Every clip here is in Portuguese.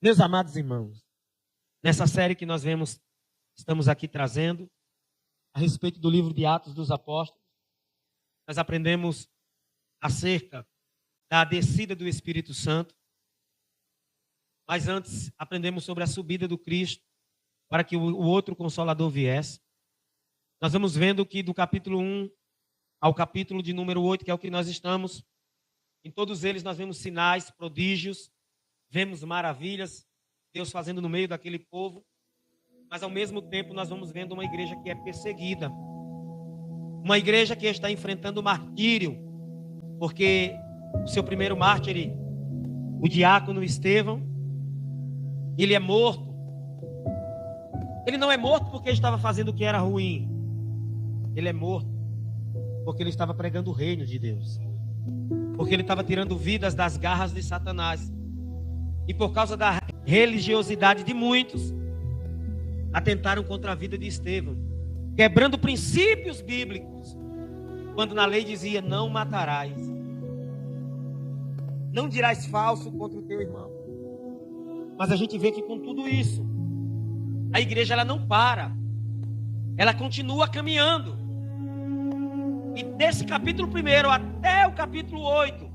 Meus amados irmãos, nessa série que nós estamos aqui trazendo, a respeito do livro de Atos dos Apóstolos, nós aprendemos acerca da descida do Espírito Santo, mas antes aprendemos sobre a subida do Cristo, para que o outro Consolador viesse. Nós vamos vendo que do capítulo 1 ao capítulo de número 8, que é o que nós estamos, em todos eles nós vemos sinais, prodígios, vemos maravilhas, Deus fazendo no meio daquele povo, mas ao mesmo tempo nós vamos vendo uma igreja que é perseguida, uma igreja que está enfrentando martírio, porque o seu primeiro mártir, o diácono Estevão, ele é morto. Ele não é morto porque estava fazendo o que era ruim, ele é morto porque ele estava pregando o reino de Deus, porque ele estava tirando vidas das garras de Satanás. E por causa da religiosidade de muitos, atentaram contra a vida de Estevão, quebrando princípios bíblicos, quando na lei dizia: não matarás, não dirás falso contra o teu irmão. Mas a gente vê que com tudo isso, a igreja ela não para, ela continua caminhando. E desse capítulo 1 até o capítulo 8,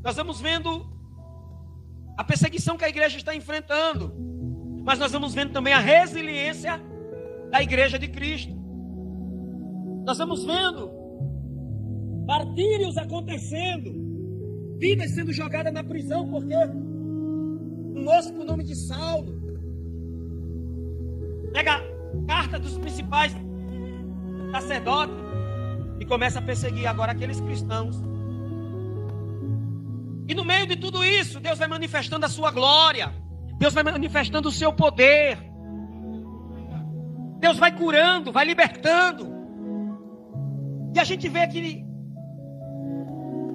nós vamos vendo a perseguição que a igreja está enfrentando, mas nós vamos vendo também a resiliência da igreja de Cristo. Nós vamos vendo martírios acontecendo, vidas sendo jogadas na prisão, porque um moço com o nome de Saulo pega a carta dos principais sacerdotes e começa a perseguir agora aqueles cristãos. E no meio de tudo isso, Deus vai manifestando a sua glória, Deus vai manifestando o seu poder, Deus vai curando, vai libertando. E a gente vê que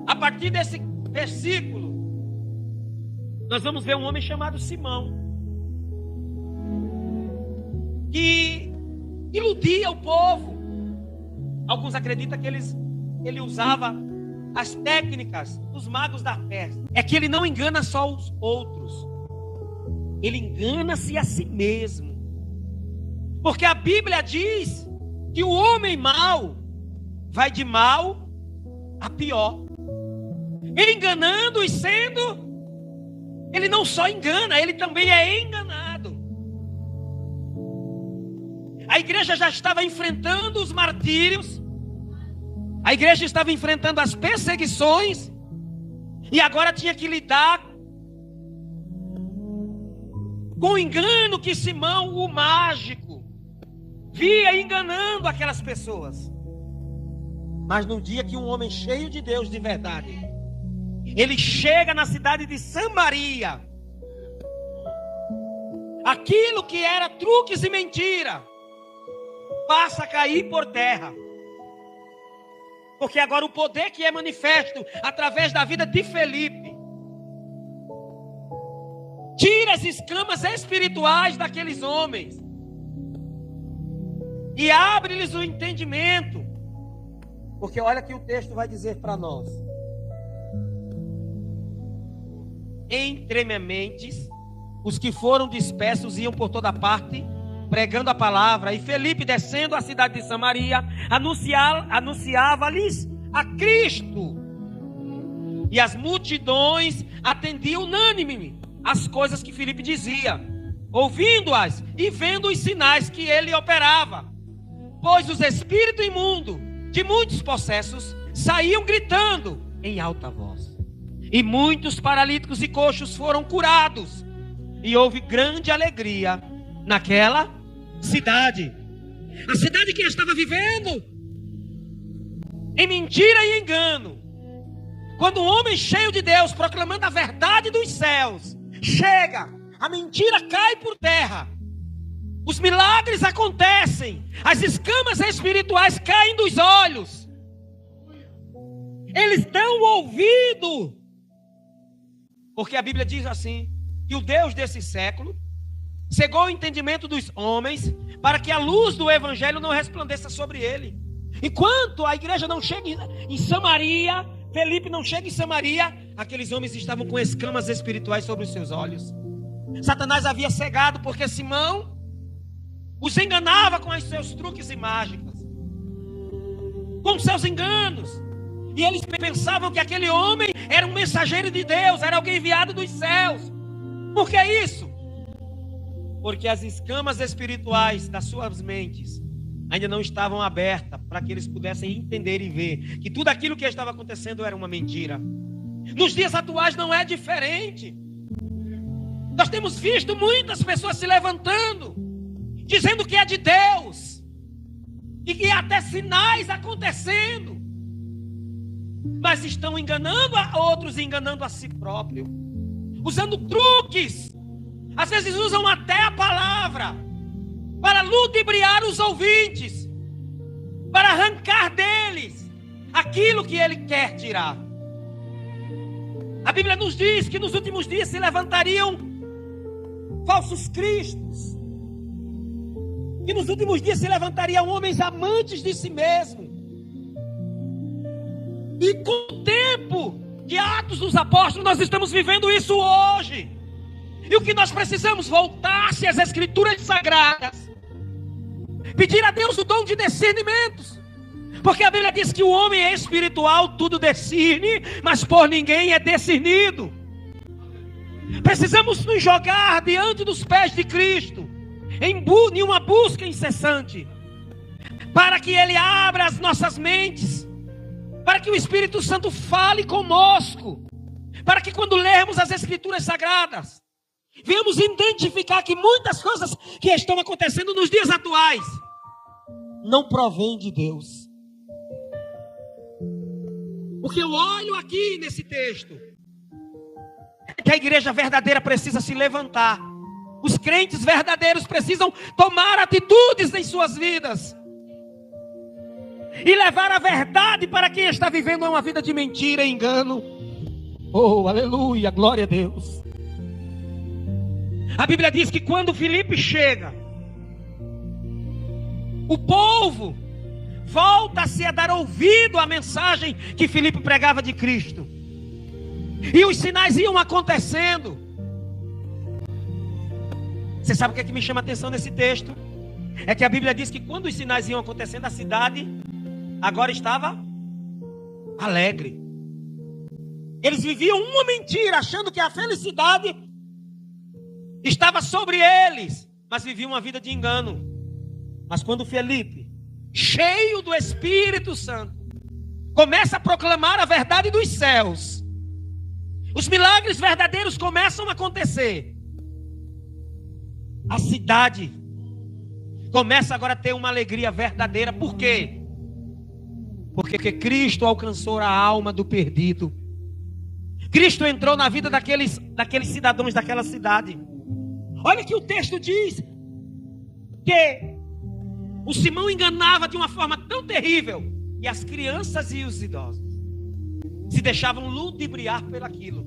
a partir desse versículo nós vamos ver um homem chamado Simão, que iludia o povo. Alguns acreditam que ele usava as técnicas dos magos da Pérsia. É que ele não engana só os outros, ele engana-se a si mesmo. Porque a Bíblia diz que o homem mau vai de mal a pior, enganando e sendo... Ele não só engana, ele também é enganado. A igreja já estava enfrentando os martírios, a igreja estava enfrentando as perseguições, e agora tinha que lidar com o engano que Simão, o mágico, via enganando aquelas pessoas. Mas no dia que um homem cheio de Deus de verdade, ele chega na cidade de Samaria, aquilo que era truques e mentira passa a cair por terra. Porque agora o poder que é manifesto através da vida de Felipe tira as escamas espirituais daqueles homens e abre-lhes o entendimento. Porque olha que o texto vai dizer para nós: entrementes, os que foram dispersos iam por toda parte, pregando a palavra, e Felipe, descendo à cidade de Samaria, anunciava-lhes a Cristo. E as multidões atendiam unânime as coisas que Felipe dizia, ouvindo-as e vendo os sinais que ele operava. Pois os espíritos imundos de muitos possessos saíam gritando em alta voz. E muitos paralíticos e coxos foram curados. E houve grande alegria naquela cidade. A cidade que estava vivendo em mentira e engano. Quando um homem cheio de Deus, proclamando a verdade dos céus, chega, a mentira cai por terra, os milagres acontecem, as escamas espirituais caem dos olhos, eles dão ouvido. Porque a Bíblia diz assim, que o Deus desse século cegou o entendimento dos homens para que a luz do evangelho não resplandeça sobre ele. Enquanto a igreja não chega em Samaria, Felipe não chega em Samaria, aqueles homens estavam com escamas espirituais sobre os seus olhos. Satanás havia cegado porque Simão os enganava com os seus truques e mágicas, com seus enganos. E eles pensavam que aquele homem era um mensageiro de Deus, era alguém enviado dos céus. Por que isso? Porque as escamas espirituais das suas mentes ainda não estavam abertas para que eles pudessem entender e ver que tudo aquilo que estava acontecendo era uma mentira. Nos dias atuais não é diferente. Nós temos visto muitas pessoas se levantando, dizendo que é de Deus, e que há até sinais acontecendo, mas estão enganando a outros e enganando a si próprio, usando truques, às vezes usam até a palavra, para ludibriar os ouvintes, para arrancar deles aquilo que ele quer tirar. A Bíblia nos diz que nos últimos dias se levantariam falsos cristos, que nos últimos dias se levantariam homens amantes de si mesmo. E com o tempo de Atos dos Apóstolos, nós estamos vivendo isso hoje. E o que nós precisamos? Voltar-se às Escrituras Sagradas, pedir a Deus o dom de discernimentos, porque a Bíblia diz que o homem é espiritual, tudo discerne, mas por ninguém é discernido. Precisamos nos jogar diante dos pés de Cristo, em uma busca incessante, para que Ele abra as nossas mentes, para que o Espírito Santo fale conosco, para que quando lermos as Escrituras Sagradas, venhamos identificar que muitas coisas que estão acontecendo nos dias atuais não provém de Deus. Porque eu olho aqui nesse texto que a igreja verdadeira precisa se levantar. Os crentes verdadeiros precisam tomar atitudes em suas vidas e levar a verdade para quem está vivendo uma vida de mentira e engano. Oh, aleluia, glória a Deus. A Bíblia diz que quando Filipe chega, o povo volta-se a dar ouvido à mensagem que Filipe pregava de Cristo. E os sinais iam acontecendo. Você sabe o que é que me chama a atenção nesse texto? É que a Bíblia diz que quando os sinais iam acontecendo, a cidade agora estava alegre. Eles viviam uma mentira, achando que a felicidade estava sobre eles, mas viviam uma vida de engano. Mas quando Felipe, cheio do Espírito Santo, começa a proclamar a verdade dos céus, os milagres verdadeiros começam a acontecer. A cidade começa agora a ter uma alegria verdadeira. Por quê? Porque Cristo alcançou a alma do perdido. Cristo entrou na vida daqueles cidadãos daquela cidade. Olha que o texto diz que o Simão enganava de uma forma tão terrível, e as crianças e os idosos se deixavam ludibriar por aquilo.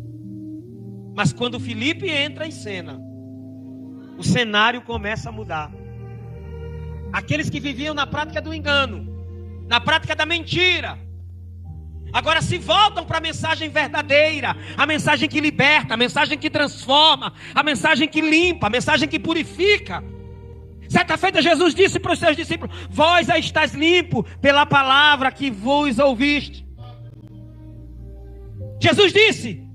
Mas quando Filipe entra em cena, o cenário começa a mudar. Aqueles que viviam na prática do engano, na prática da mentira, agora se voltam para a mensagem verdadeira, a mensagem que liberta, a mensagem que transforma, a mensagem que limpa, a mensagem que purifica. Certa feita Jesus disse para os seus discípulos: vós já estáis limpo pela palavra que vos ouviste. Jesus disse: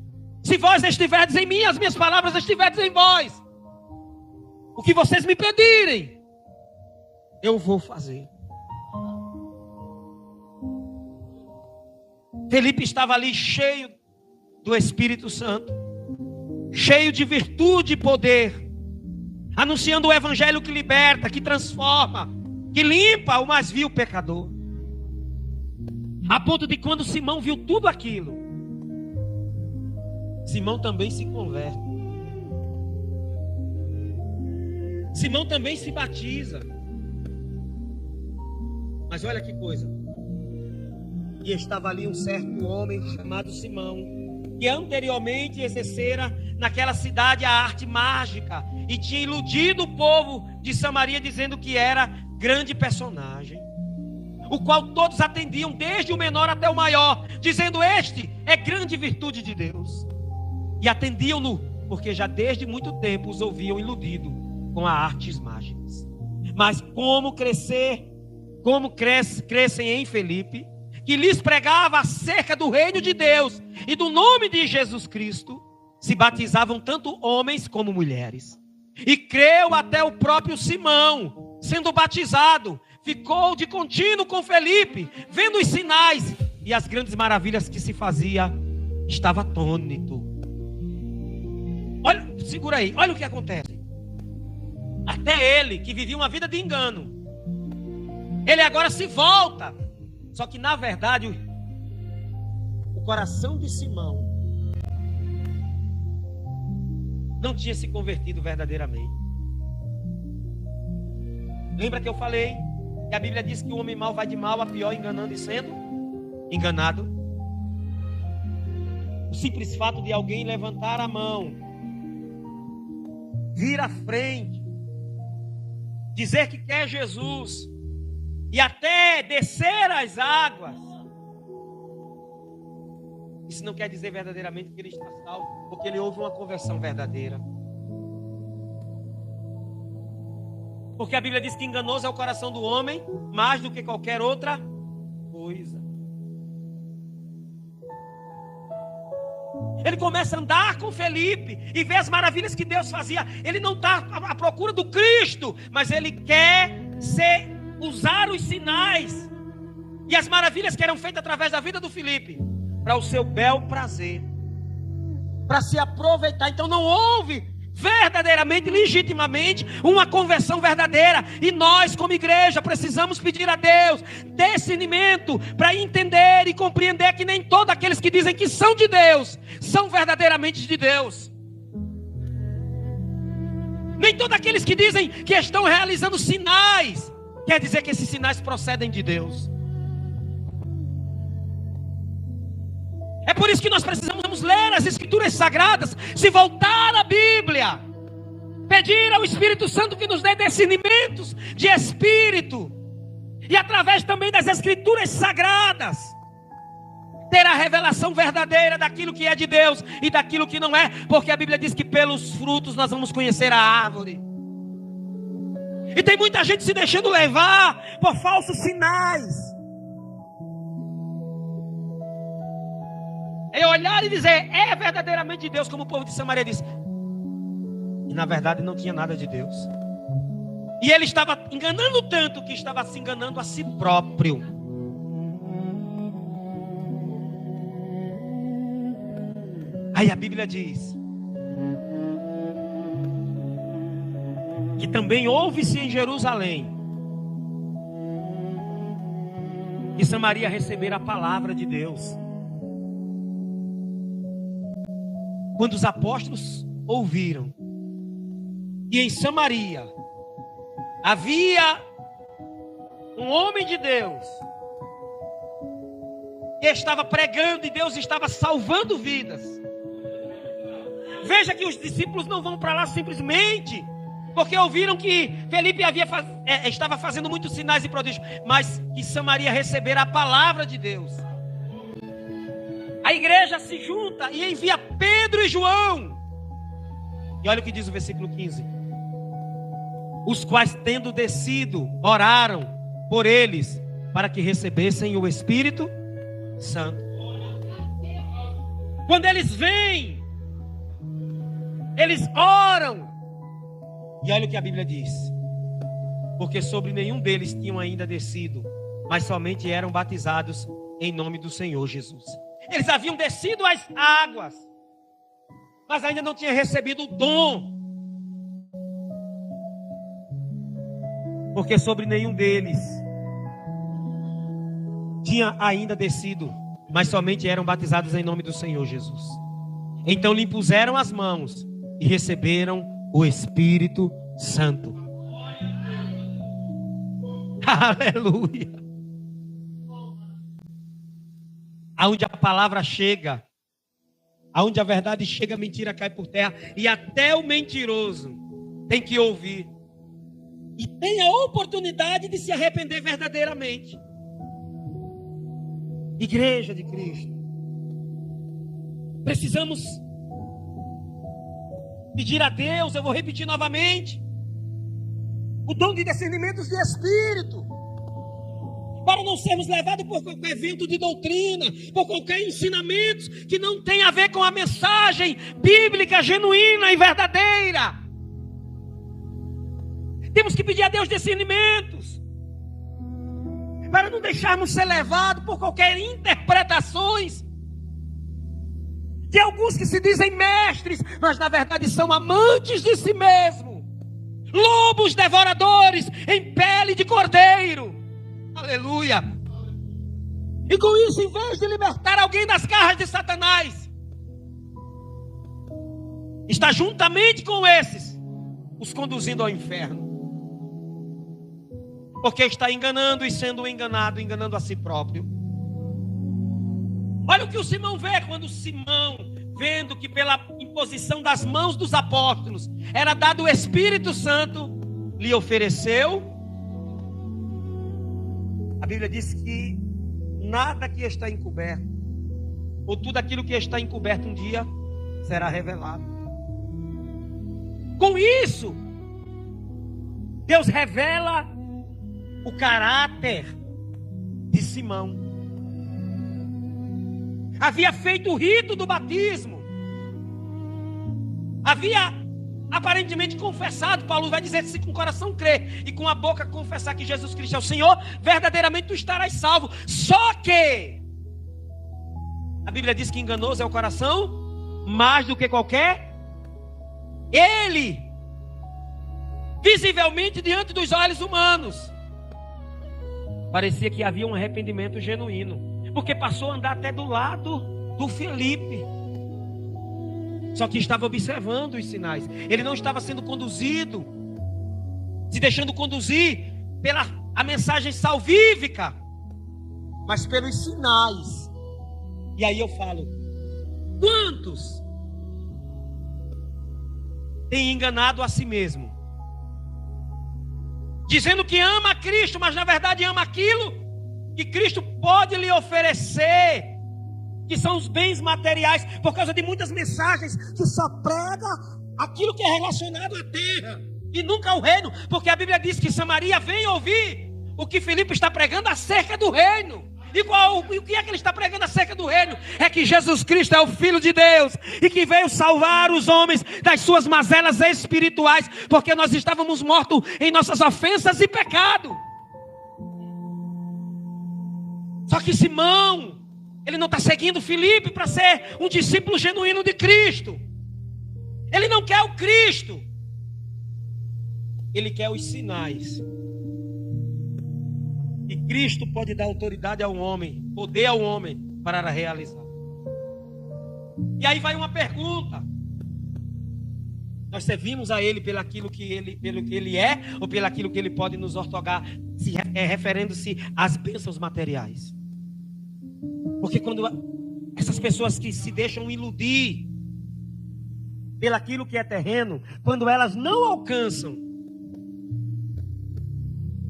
se vós estiverdes em mim, as minhas palavras estiverdes em vós, o que vocês me pedirem, eu vou fazer. Felipe estava ali cheio do Espírito Santo, cheio de virtude e poder, anunciando o evangelho que liberta, que transforma, que limpa o mais vil pecador. A ponto de quando Simão viu tudo aquilo, Simão também se converte. Simão também se batiza. Mas olha que coisa. E estava ali um certo homem chamado Simão, que anteriormente exercera naquela cidade a arte mágica e tinha iludido o povo de Samaria dizendo que era grande personagem, o qual todos atendiam, desde o menor até o maior, dizendo: este é grande virtude de Deus. E atendiam-no porque já desde muito tempo os ouviam iludido com as artes mágicas. Mas como crescem em Filipe, que lhes pregava acerca do reino de Deus e do nome de Jesus Cristo, se batizavam tanto homens como mulheres. E creu até o próprio Simão, sendo batizado, ficou de contínuo com Felipe, vendo os sinais e as grandes maravilhas que se fazia, estava atônito. Olha, segura aí, olha o que acontece. Até ele, que vivia uma vida de engano, ele agora se volta. Só que na verdade, o coração de Simão não tinha se convertido verdadeiramente. Lembra que eu falei que a Bíblia diz que o homem mau vai de mal a pior, enganando e sendo enganado? O simples fato de alguém levantar a mão, vir à frente, dizer que quer Jesus e até descer as águas, isso não quer dizer verdadeiramente que ele está salvo, porque ele houve uma conversão verdadeira. Porque a Bíblia diz que enganoso é o coração do homem, mais do que qualquer outra coisa. Ele começa a andar com Felipe e vê as maravilhas que Deus fazia. Ele não está à procura do Cristo, mas ele quer usar os sinais e as maravilhas que eram feitas através da vida do Felipe para o seu bel prazer, para se aproveitar. Então não houve verdadeiramente, legitimamente, uma conversão verdadeira. E nós, como igreja, precisamos pedir a Deus discernimento para entender e compreender que nem todos aqueles que dizem que são de Deus são verdadeiramente de Deus. Nem todos aqueles que dizem que estão realizando sinais quer dizer que esses sinais procedem de Deus. É por isso que nós precisamos ler as Escrituras Sagradas, se voltar à Bíblia, pedir ao Espírito Santo que nos dê discernimentos de Espírito, e através também das Escrituras Sagradas, ter a revelação verdadeira daquilo que é de Deus e daquilo que não é, porque a Bíblia diz que pelos frutos nós vamos conhecer a árvore. E tem muita gente se deixando levar por falsos sinais. É olhar e dizer, é verdadeiramente de Deus, como o povo de Samaria disse. E na verdade não tinha nada de Deus. E ele estava enganando tanto que estava se enganando a si próprio. Aí a Bíblia diz que também ouve-se em Jerusalém que Samaria recebera a palavra de Deus. Quando os apóstolos ouviram que em Samaria havia um homem de Deus que estava pregando e Deus estava salvando vidas. Veja que os discípulos não vão para lá simplesmente porque ouviram que Felipe estava fazendo muitos sinais e prodígios, mas que Samaria recebera a palavra de Deus. A igreja se junta e envia Pedro e João. E olha o que diz o versículo 15. Os quais, tendo descido, oraram por eles, para que recebessem o Espírito Santo. Quando eles vêm, eles oram. E olha o que a Bíblia diz. Porque sobre nenhum deles tinham ainda descido, mas somente eram batizados em nome do Senhor Jesus. Eles haviam descido as águas, mas ainda não tinham recebido o dom. Porque sobre nenhum deles tinha ainda descido, mas somente eram batizados em nome do Senhor Jesus. Então lhe impuseram as mãos e receberam o Espírito Santo. Aleluia. Aonde a palavra chega, aonde a verdade chega, a mentira cai por terra. E até o mentiroso tem que ouvir. E tem a oportunidade de se arrepender verdadeiramente. Igreja de Cristo, precisamos pedir a Deus, eu vou repetir novamente, o dom de discernimentos de espírito, para não sermos levados por qualquer vento de doutrina, por qualquer ensinamento que não tem a ver com a mensagem bíblica genuína e verdadeira. Temos que pedir a Deus discernimentos, para não deixarmos ser levados por qualquer interpretações de alguns que se dizem mestres, mas na verdade são amantes de si mesmo, lobos devoradores em pele de cordeiro. Aleluia! E com isso, em vez de libertar alguém das garras de Satanás, está juntamente com esses os conduzindo ao inferno, porque está enganando e sendo enganado, enganando a si próprio. Olha o que o Simão vê quando Simão, vendo que pela imposição das mãos dos apóstolos era dado o Espírito Santo, lhe ofereceu. A Bíblia diz que nada que está encoberto, ou tudo aquilo que está encoberto um dia, será revelado. Com isso, Deus revela o caráter de Simão. Havia feito o rito do batismo, havia aparentemente confessado. Paulo vai dizer: se com o coração crer e com a boca confessar que Jesus Cristo é o Senhor, verdadeiramente tu estarás salvo. Só que a Bíblia diz que enganoso é o coração mais do que qualquer. Ele, visivelmente diante dos olhos humanos, parecia que havia um arrependimento genuíno, porque passou a andar até do lado do Felipe. Só que estava observando os sinais. Ele não estava sendo conduzido, se deixando conduzir pela a mensagem salvífica, mas pelos sinais. E aí eu falo: quantos têm enganado a si mesmo, dizendo que ama a Cristo, mas na verdade ama aquilo que Cristo pode lhe oferecer, que são os bens materiais, por causa de muitas mensagens que só prega aquilo que é relacionado à terra e nunca ao reino, porque a Bíblia diz que Samaria vem ouvir o que Filipe está pregando acerca do reino. E o que é que ele está pregando acerca do reino? É que Jesus Cristo é o Filho de Deus e que veio salvar os homens das suas mazelas espirituais, porque nós estávamos mortos em nossas ofensas e pecado. Só que Simão, ele não está seguindo Filipe para ser um discípulo genuíno de Cristo. Ele não quer o Cristo, ele quer os sinais. E Cristo pode dar autoridade ao homem, poder ao homem para realizar. E aí vai uma pergunta: nós servimos a Ele pelo que Ele é, ou pelo que Ele pode nos outorgar, referendo-se às bênçãos materiais? Porque quando essas pessoas que se deixam iludir pelaquilo que é terreno, quando elas não alcançam,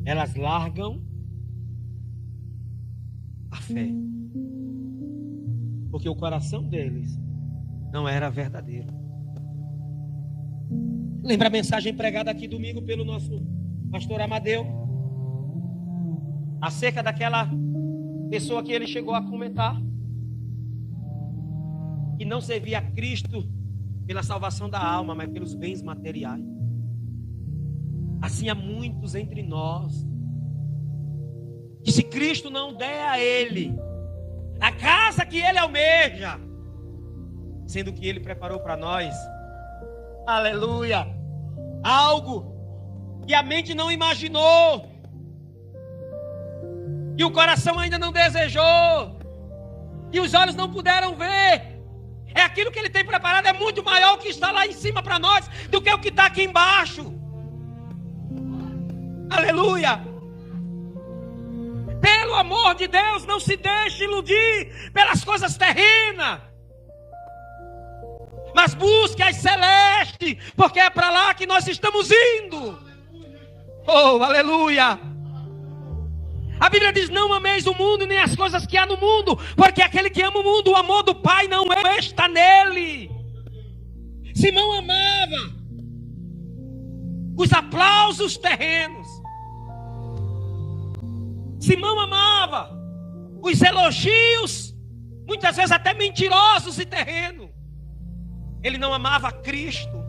elas largam a fé, porque o coração deles não era verdadeiro. Lembra a mensagem pregada aqui domingo pelo nosso pastor Amadeu, acerca daquela pessoa que ele chegou a comentar, que não servia a Cristo pela salvação da alma, mas pelos bens materiais. Assim há muitos entre nós que, se Cristo não der a ele a casa que ele almeja, sendo que ele preparou para nós, aleluia, algo que a mente não imaginou, que o coração ainda não desejou, que os olhos não puderam ver, é aquilo que ele tem preparado, é muito maior o que está lá em cima para nós do que o que está aqui embaixo. Aleluia. Pelo amor de Deus, não se deixe iludir pelas coisas terrenas, mas busque as celestes, porque é para lá que nós estamos indo. Oh, aleluia. A Bíblia diz: não ameis o mundo nem as coisas que há no mundo, porque aquele que ama o mundo, o amor do Pai não está nele. Simão amava os aplausos terrenos. Simão amava os elogios, muitas vezes até mentirosos e terrenos. Ele não amava Cristo.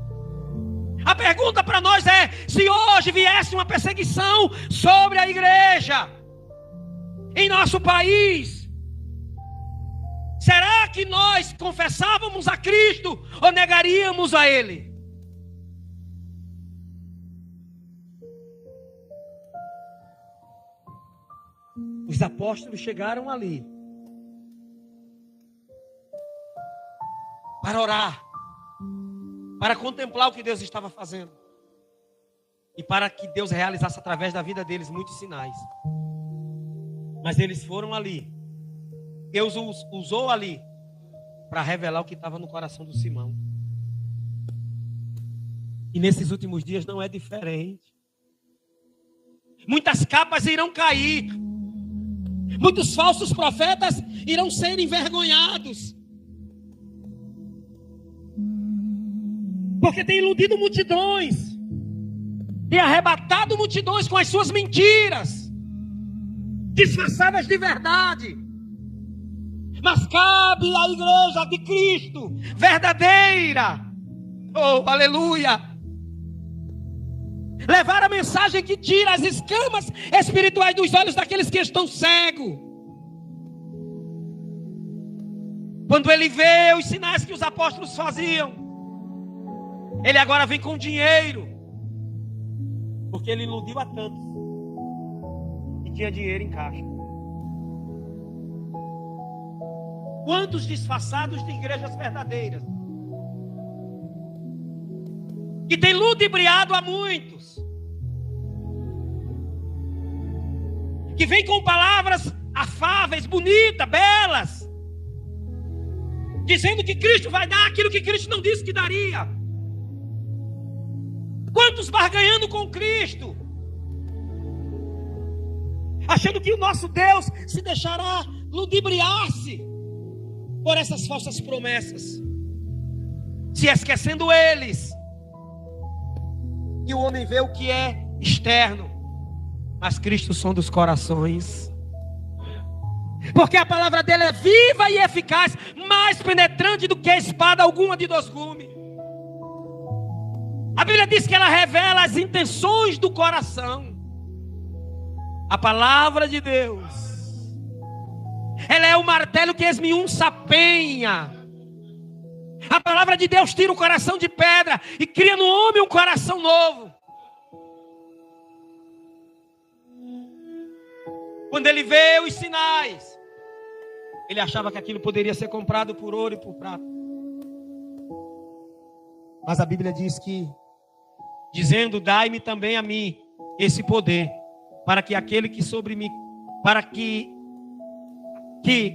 A pergunta para nós é: se hoje viesse uma perseguição sobre a igreja em nosso país, será que nós confessávamos a Cristo ou negaríamos a Ele? Os apóstolos chegaram ali para orar, para contemplar o que Deus estava fazendo e para que Deus realizasse através da vida deles muitos sinais. Mas eles foram ali, Deus os usou ali para revelar o que estava no coração do Simão. E nesses últimos dias não é diferente. Muitas capas irão cair, muitos falsos profetas irão ser envergonhados, porque tem iludido multidões, tem arrebatado multidões com as suas mentiras, disfarçadas de verdade. Mas cabe à igreja de Cristo verdadeira, oh aleluia, levar a mensagem que tira as escamas espirituais dos olhos daqueles que estão cegos. Quando ele vê os sinais que os apóstolos faziam, ele agora vem com dinheiro, porque ele iludiu a tantos e tinha dinheiro em caixa. Quantos disfarçados de igrejas verdadeiras que tem ludibriado a muitos, que vem com palavras afáveis, bonitas, belas, dizendo que Cristo vai dar aquilo que Cristo não disse que daria. Quantos barganhando com Cristo, achando que o nosso Deus se deixará ludibriar-se por essas falsas promessas, se esquecendo eles que o homem vê o que é externo, mas Cristo sonda os corações, porque a palavra dele é viva e eficaz, mais penetrante do que a espada alguma de dois gumes. A Bíblia diz que ela revela as intenções do coração. A palavra de Deus, ela é o martelo que esmiuça a penha. A palavra de Deus tira o coração de pedra e cria no homem um coração novo. Quando ele vê os sinais, ele achava que aquilo poderia ser comprado por ouro e por prata. Mas a Bíblia diz que, dizendo: dai-me também a mim esse poder, para que aquele que sobre mim, para que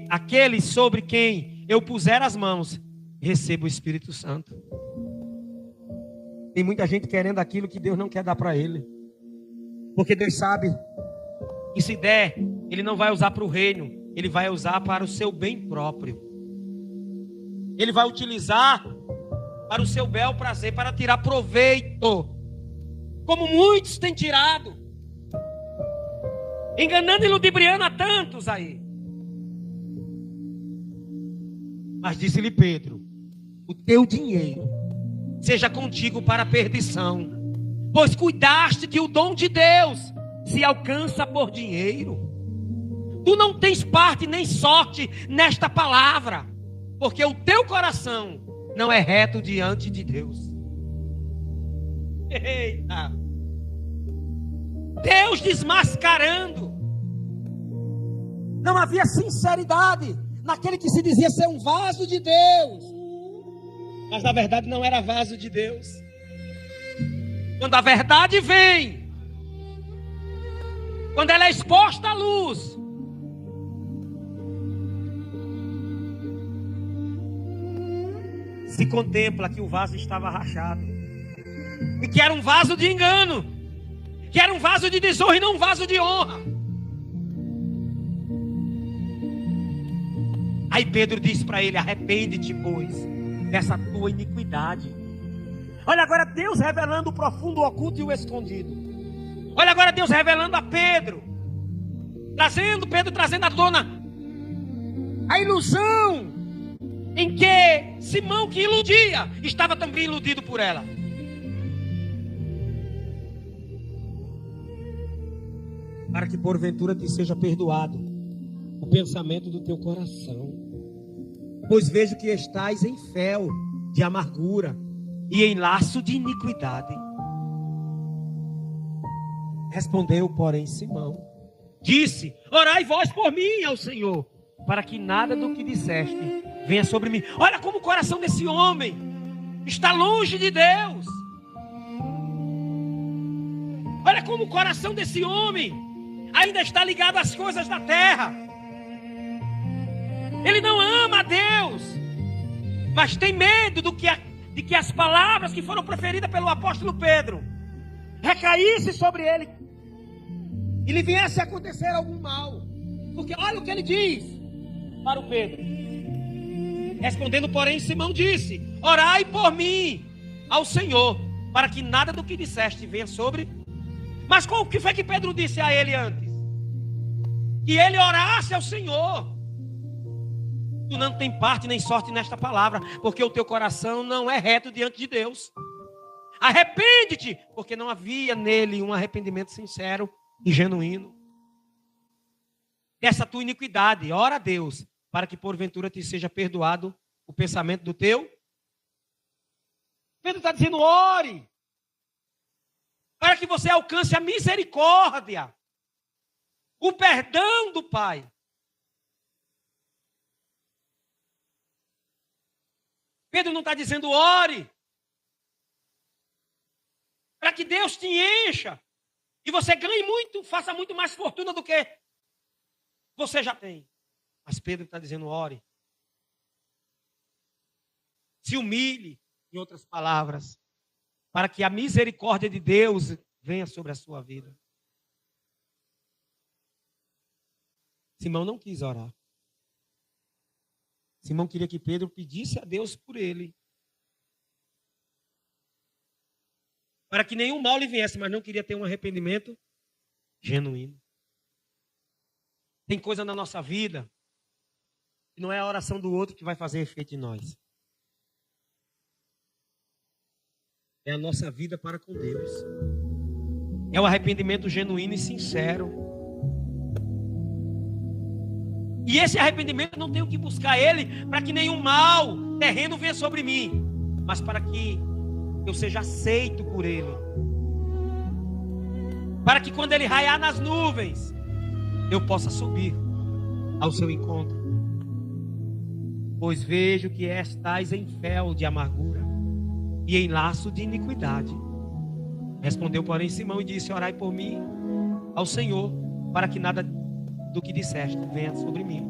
aquele sobre quem eu puser as mãos receba o Espírito Santo. Tem muita gente querendo aquilo que Deus não quer dar para ele, porque Deus sabe que se der, ele não vai usar para o reino, ele vai usar para o seu bem próprio. Ele vai utilizar para o seu bel prazer, para tirar proveito, como muitos têm tirado, enganando e ludibriando a tantos aí. Mas disse-lhe Pedro: o teu dinheiro seja contigo para a perdição, pois cuidaste que o dom de Deus se alcança por dinheiro. Tu não tens parte nem sorte nesta palavra, porque o teu coração não é reto diante de Deus. Eita! Deus desmascarando. Não havia sinceridade naquele que se dizia ser um vaso de Deus, mas na verdade não era vaso de Deus. Quando a verdade vem, quando ela é exposta à luz, se contempla que o vaso estava rachado, e que era um vaso de engano, que era um vaso de desonra e não um vaso de honra. Aí Pedro disse para ele: arrepende-te, pois, dessa tua iniquidade. Olha agora Deus revelando o profundo, o oculto e o escondido. Olha agora Deus revelando a Pedro. Pedro trazendo à tona a ilusão em que Simão, que iludia, estava também iludido por ela. Para que porventura te seja perdoado o pensamento do teu coração. Pois vejo que estás em fel de amargura e em laço de iniquidade. Respondeu, porém, Simão, disse: orai vós por mim ao Senhor, para que nada do que disseste venha sobre mim. Olha como o coração desse homem está longe de Deus. Olha como o coração desse homem ainda está ligado às coisas da terra. Ele não ama a Deus, mas tem medo de que as palavras que foram proferidas pelo apóstolo Pedro recaíssem sobre ele e lhe viesse a acontecer algum mal. Porque olha o que ele diz para o Pedro. Respondendo, porém, Simão disse: orai por mim ao Senhor, para que nada do que disseste venha sobre. Mas o que foi que Pedro disse a ele antes? Que ele orasse ao Senhor. Tu não tem parte nem sorte nesta palavra, porque o teu coração não é reto diante de Deus. Arrepende-te, porque não havia nele um arrependimento sincero e genuíno. Dessa tua iniquidade, ora a Deus, para que porventura te seja perdoado o pensamento do teu. Pedro está dizendo: ore, para que você alcance a misericórdia, o perdão do Pai. Pedro não está dizendo ore, para que Deus te encha e você ganhe muito, faça muito mais fortuna do que você já tem. Mas Pedro está dizendo ore. Se humilhe, em outras palavras, para que a misericórdia de Deus venha sobre a sua vida. Simão não quis orar. Simão queria que Pedro pedisse a Deus por ele, para que nenhum mal lhe viesse, mas não queria ter um arrependimento genuíno. Tem coisa na nossa vida que não é a oração do outro que vai fazer efeito em nós. É a nossa vida para com Deus. É o arrependimento genuíno e sincero. E esse arrependimento não tenho que buscar ele para que nenhum mal terreno venha sobre mim, mas para que eu seja aceito por ele. Para que quando ele raiar nas nuvens, eu possa subir ao seu encontro. Pois vejo que estás em fel de amargura e em laço de iniquidade. Respondeu, porém, Simão e disse: orai por mim ao Senhor, para que nada do que disseste venha sobre mim.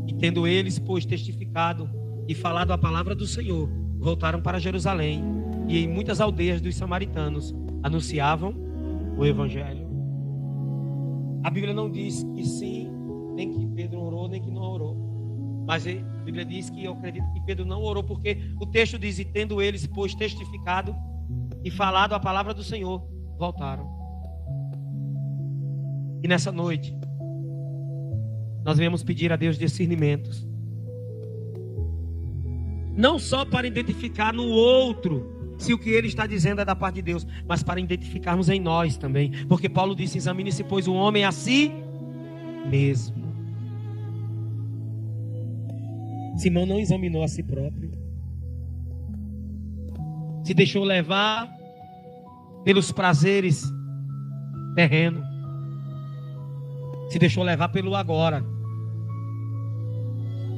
E tendo eles, pois, testificado e falado a palavra do Senhor, voltaram para Jerusalém, e em muitas aldeias dos samaritanos anunciavam o evangelho. A Bíblia não diz que sim, nem que Pedro orou, nem que não orou. Mas a Bíblia diz que eu acredito que Pedro não orou, porque o texto diz: e tendo eles, pois, testificado e falado a palavra do Senhor, voltaram. E nessa noite, nós viemos pedir a Deus discernimentos. Não só para identificar no outro se o que ele está dizendo é da parte de Deus, mas para identificarmos em nós também. Porque Paulo disse: examine-se, pois, o homem a si mesmo. Simão não examinou a si próprio. Se deixou levar pelos prazeres terrenos. Se deixou levar pelo agora.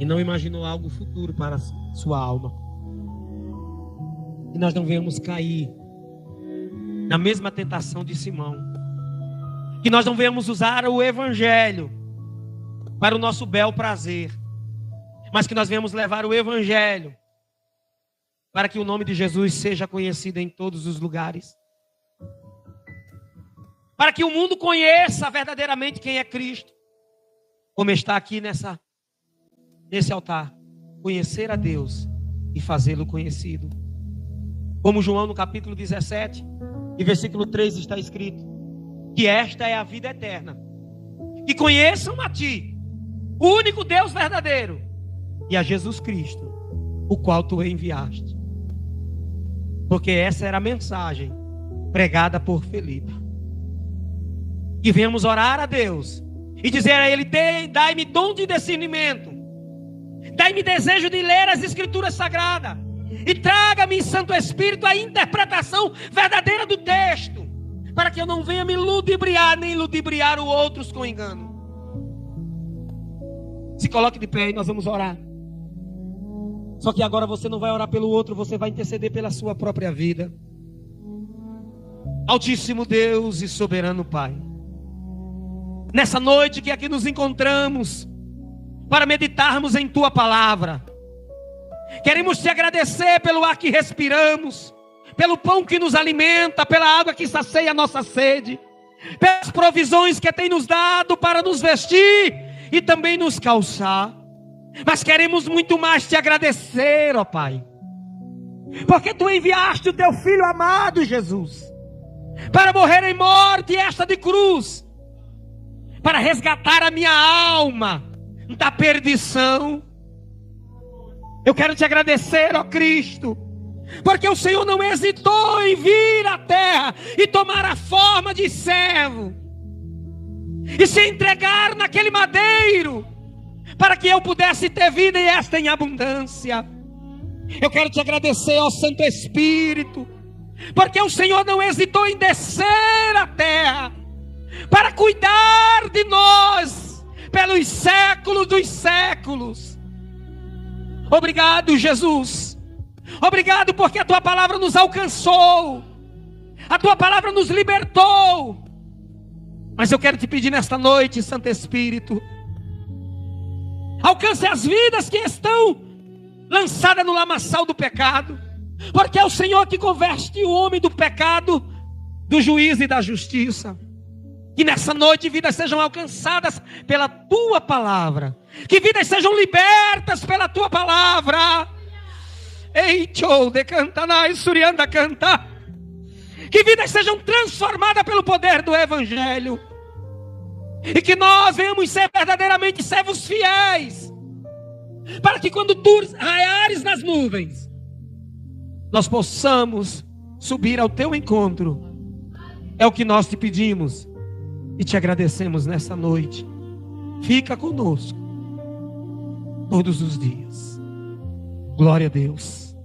E não imaginou algo futuro para sua alma. E nós não venhamos cair na mesma tentação de Simão. Que nós não venhamos usar o evangelho para o nosso bel prazer, mas que nós venhamos levar o evangelho para que o nome de Jesus seja conhecido em todos os lugares. Para que o mundo conheça verdadeiramente quem é Cristo. Como está aqui nesse altar. Conhecer a Deus e fazê-lo conhecido. Como João no capítulo 17 e versículo 3 está escrito, que esta é a vida eterna, que conheçam a ti, o único Deus verdadeiro, e a Jesus Cristo, o qual tu enviaste. Porque essa era a mensagem pregada por Felipe. E viemos orar a Deus e dizer a Ele: dai-me dom de discernimento, dai-me desejo de ler as Escrituras Sagradas, e traga-me, Santo Espírito, a interpretação verdadeira do texto, para que eu não venha me ludibriar, nem ludibriar os outros com engano. Se coloque de pé e nós vamos orar. Só que agora você não vai orar pelo outro, você vai interceder pela sua própria vida. Altíssimo Deus e soberano Pai, nessa noite que aqui nos encontramos para meditarmos em Tua Palavra, queremos Te agradecer pelo ar que respiramos, pelo pão que nos alimenta, pela água que sacia a nossa sede, pelas provisões que tem nos dado para nos vestir e também nos calçar. Mas queremos muito mais Te agradecer, ó Pai, porque Tu enviaste o Teu Filho amado Jesus para morrer em morte esta de cruz, para resgatar a minha alma da perdição. Eu quero Te agradecer, ó Cristo, porque o Senhor não hesitou em vir à terra e tomar a forma de servo e se entregar naquele madeiro, para que eu pudesse ter vida, e esta em abundância. Eu quero Te agradecer, ó Santo Espírito, porque o Senhor não hesitou em descer à terra para cuidar de nós pelos séculos dos séculos. Obrigado, Jesus. Obrigado porque a Tua palavra nos alcançou, a Tua palavra nos libertou. Mas eu quero Te pedir nesta noite, Santo Espírito, alcance as vidas que estão lançadas no lamaçal do pecado, porque é o Senhor que converte o homem do pecado, do juízo e da justiça. Que nessa noite vidas sejam alcançadas pela Tua palavra, que vidas sejam libertas pela Tua palavra. Ei, tchou, de cantanai, surianda canta. Que vidas sejam transformadas pelo poder do Evangelho, e que nós venhamos ser verdadeiramente servos fiéis, para que quando Tu raiares nas nuvens, nós possamos subir ao Teu encontro. É o que nós Te pedimos e Te agradecemos nessa noite. Fica conosco todos os dias. Glória a Deus.